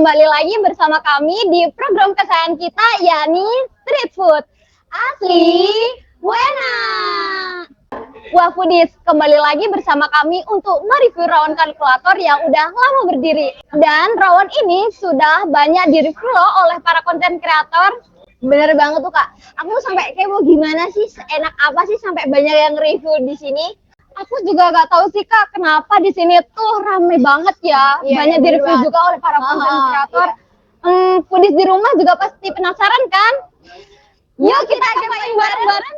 kembali lagi bersama kami di program kesayangan kita, yakni Street Food Asli Buena. Wah Foodies, kembali lagi bersama kami untuk mereview rawon kalkulator yang udah lama berdiri. Dan rawon ini sudah banyak direview loh oleh para konten kreator. Bener banget tuh Kak, aku sampai kayak mau gimana sih, enak apa sih sampai banyak yang review di sini. Aku juga gak tahu sih Kak, kenapa di sini tuh rame banget ya. Banyak direview juga oleh para konten kreator. Foodies di rumah juga pasti penasaran kan? Yuk kita cobain bareng-bareng.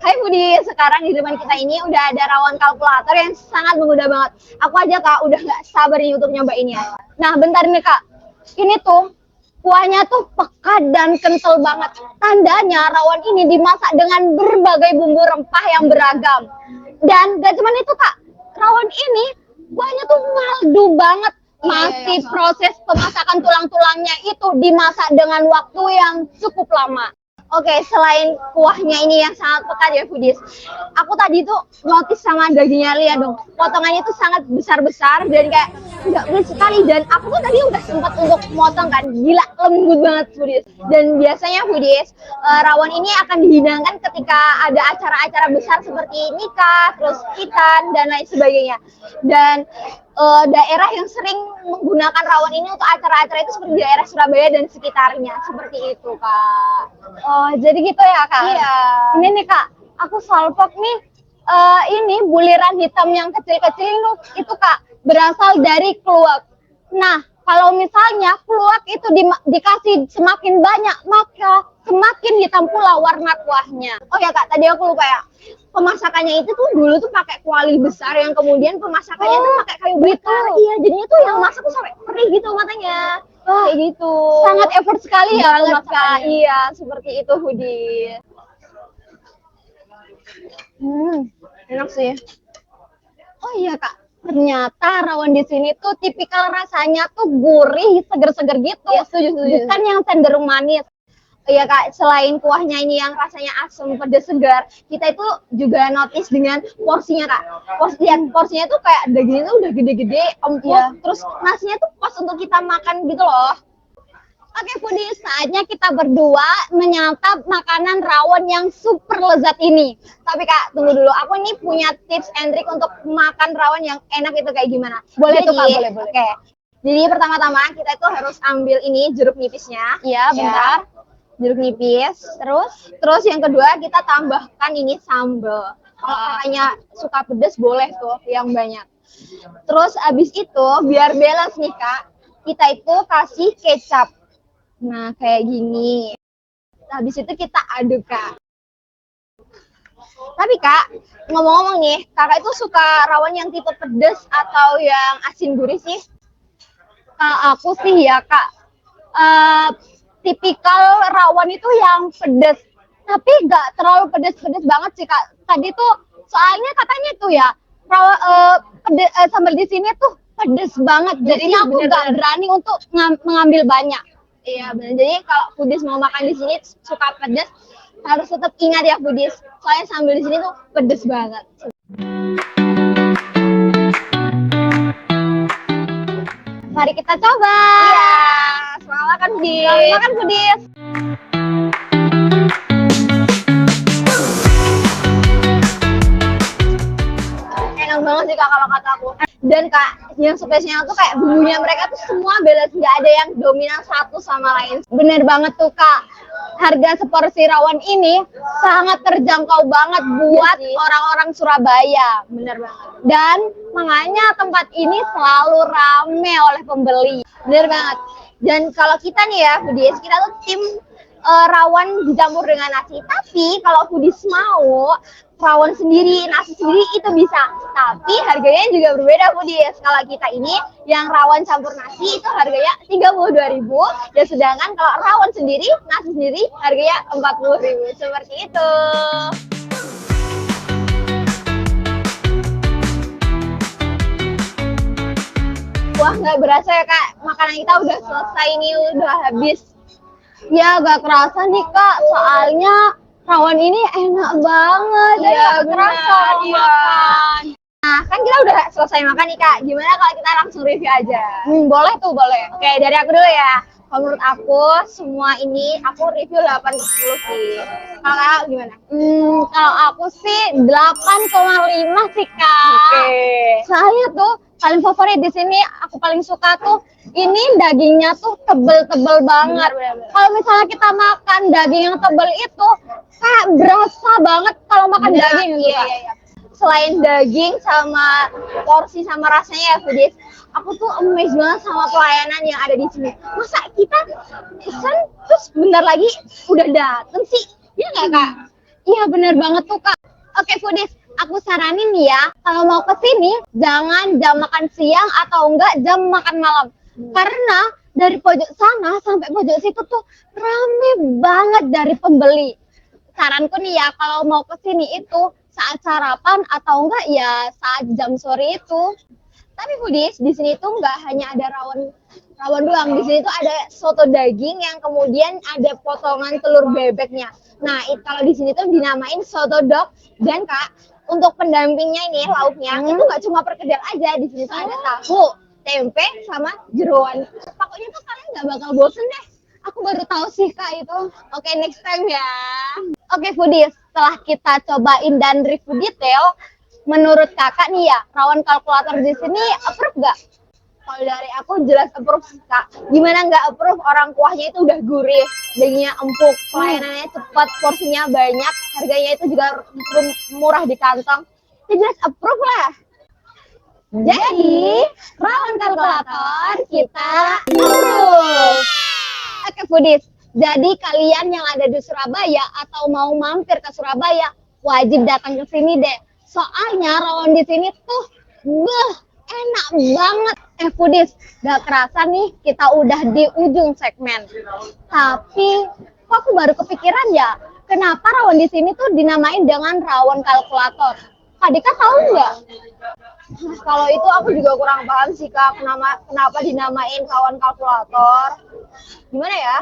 Hai Foodies, sekarang di depan kita ini udah ada rawon kalkulator yang sangat menggoda banget. Aku aja Kak udah gak sabar nih untuk nyobainnya. Nah bentar nih Kak, ini tuh kuahnya tuh pekat dan kental banget. Tandanya rawon ini dimasak dengan berbagai bumbu rempah yang beragam. Dan gak cuma itu Kak, rawon ini kuahnya tuh maldu banget. Masih proses pemasakan tulang-tulangnya itu dimasak dengan waktu yang cukup lama. Oke, selain kuahnya ini yang sangat pekat ya Foodies, aku tadi tuh notice sama dagingnya, lihat dong, potongannya tuh sangat besar-besar dan kayak nggak berat sekali. Dan aku tuh tadi udah sempat untuk motong kan, gila lembut banget Foodies. Dan biasanya Foodies, rawon ini akan dihidangkan ketika ada acara-acara besar seperti nikah, terus khitan dan lain sebagainya. Dan daerah yang sering menggunakan rawon ini untuk acara-acara itu seperti daerah Surabaya dan sekitarnya, seperti itu Kak. Oh jadi gitu ya Kak? Iya. Ini nih Kak, aku salpok nih, ini buliran hitam yang kecil-kecil itu Kak berasal dari keluak. Nah kalau misalnya keluak itu dikasih semakin banyak, maka semakin hitam pula warna kuahnya. Oh ya Kak, tadi aku lupa ya, pemasakannya itu tuh dulu tuh pakai kuali besar yang kemudian pemasakannya tuh pakai kayu bakar. Iya, jadinya tuh yang masak tuh sampai perih gitu matanya. Kayak gitu. Sangat effort sekali ya pemasakannya. Iya, seperti itu Foodies. Enak sih. Oh iya Kak, ternyata rawon di sini tuh tipikal rasanya tuh gurih, seger-seger gitu. Ya, setuju. Bukan yang cenderung manis. Iya Kak, selain kuahnya ini yang rasanya asam, pedas, segar, kita itu juga notice dengan porsinya Kak. Porsinya tuh kayak dagingnya tuh udah gede-gede, empuk, terus nasinya tuh pas untuk kita makan gitu loh. Oke Foodies, saatnya kita berdua menyantap makanan rawon yang super lezat ini. Tapi Kak, tunggu dulu, aku ini punya tips and trick untuk makan rawon yang enak itu kayak gimana. Boleh tuh Kak, boleh. Oke. Jadi pertama-tama kita itu harus ambil ini jeruk nipisnya. Iya, bentar. Jeruk nipis, terus yang kedua kita tambahkan ini sambal. Kalau kakaknya suka pedas boleh tuh yang banyak. Terus abis itu biar balance nih Kak, kita itu kasih kecap. Nah kayak gini. Habis itu kita aduk Kak. Tapi Kak, ngomong-ngomong nih, kakak itu suka rawon yang tipe pedas atau yang asin gurih sih? Aku sih ya Kak, tipikal rawon itu yang pedas, tapi nggak terlalu pedas-pedas banget sih Kak. Tadi tuh soalnya katanya tuh ya sambal di sini tuh pedas banget, jadi aku nggak berani untuk mengambil banyak. Iya benar. Jadi kalau Foodies mau makan di sini suka pedas, harus tetap ingat ya Foodies, soalnya sambal di sini tuh pedas banget. Mari kita coba. Iya. Selamat makan Foodies. Selamat makan Foodies. Enak banget sih Kak kalau kata aku. Dan Kak, yang spesial tuh kayak bumbunya mereka tuh semua balance, nggak ada yang dominan satu sama lain. Bener banget tuh Kak. Harga seporsi rawon ini sangat terjangkau banget buat orang-orang Surabaya. Bener banget. Dan makanya tempat ini selalu rame oleh pembeli. Bener banget. Dan kalau kita nih ya Foodies, kita tuh tim rawon dicampur dengan nasi. Tapi kalau Foodies mau rawon sendiri, nasi sendiri itu bisa. Tapi harganya juga berbeda Foodies. Kalau kita ini yang rawon campur nasi itu harganya 32.000. Dan sedangkan kalau rawon sendiri, nasi sendiri harganya 40.000. Seperti itu. Wah nggak berasa ya Kak, makanan kita udah selesai nih, udah habis. Ya gak kerasa nih Kak, soalnya rawon ini enak banget. Iya, Nggak kerasa benar, kalau iya. makan. Nah, kan kita udah selesai makan nih Kak. Gimana kalau kita langsung review aja? Boleh tuh, boleh. Oke, dari aku dulu ya. Kalau menurut aku, semua ini aku review 8 ke 10 sih. Kalau Kakak gimana? Kalau aku sih 8,5 sih Kak. Oke. Soalnya tuh paling favorit di sini, aku paling suka tuh ini dagingnya tuh tebel-tebel banget. Kalau misalnya kita makan daging yang tebel itu kayak berasa banget kalau makan Bener, daging gitu. iya, Kak. iya, iya. Selain daging sama porsi sama rasanya ya foodies, aku tuh amazed banget sama pelayanan yang ada di sini. Masa kita pesan terus bentar lagi udah dateng sih? Iya nggak Kak? Iya bener banget tuh Kak. Oke foodies, aku saranin nih ya, kalau mau ke sini jangan jam makan siang atau enggak jam makan malam. Karena dari pojok sana sampai pojok situ tuh rame banget dari pembeli. Saranku nih ya, kalau mau ke sini itu saat sarapan atau enggak ya saat jam sore itu. Tapi foodies, di sini tuh enggak hanya ada rawon doang. Di sini tuh ada soto daging yang kemudian ada potongan telur bebeknya. Nah, kalau di sini tuh dinamain soto dog. Dan Kak, untuk pendampingnya ini lauknya itu nggak cuma perkedel aja. Di sini tuh ada tahu, tempe, sama jeroan. Pokoknya tuh kalian nggak bakal bosen deh. Aku baru tahu sih Kak itu. Oke, next time ya. Oke foodies, setelah kita cobain dan review detail, menurut Kakak nih ya, rawon kalkulator di sini approve nggak? Kalau dari aku jelas approve sih Kak. Gimana nggak approve, orang kuahnya itu udah gurih, dagingnya empuk, pelayanannya cepat, porsinya banyak, harganya itu juga murah di kantong. Ya jelas approve lah. Jadi, rawon kalkulator kita approve. Oke foodies, jadi kalian yang ada di Surabaya atau mau mampir ke Surabaya wajib datang ke sini deh. Soalnya rawon di sini tuh enak banget. Foodies, gak kerasa nih kita udah di ujung segmen. Tapi kok aku baru kepikiran ya, kenapa rawon di sini tuh dinamain dengan rawon kalkulator? Kak Dika tahu nggak? Nah, kalau itu aku juga kurang paham sih Kak, kenapa dinamain rawon kalkulator. Gimana ya?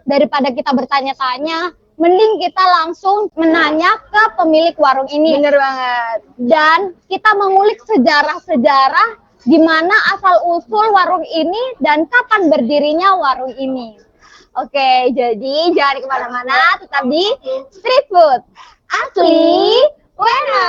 Daripada kita bertanya-tanya, mending kita langsung menanya ke pemilik warung ini. Bener banget. Dan kita mengulik sejarah-sejarah gimana asal-usul warung ini dan kapan berdirinya warung ini. Oke, jadi jangan kemana-mana, tetap di Street Food Asli Wena.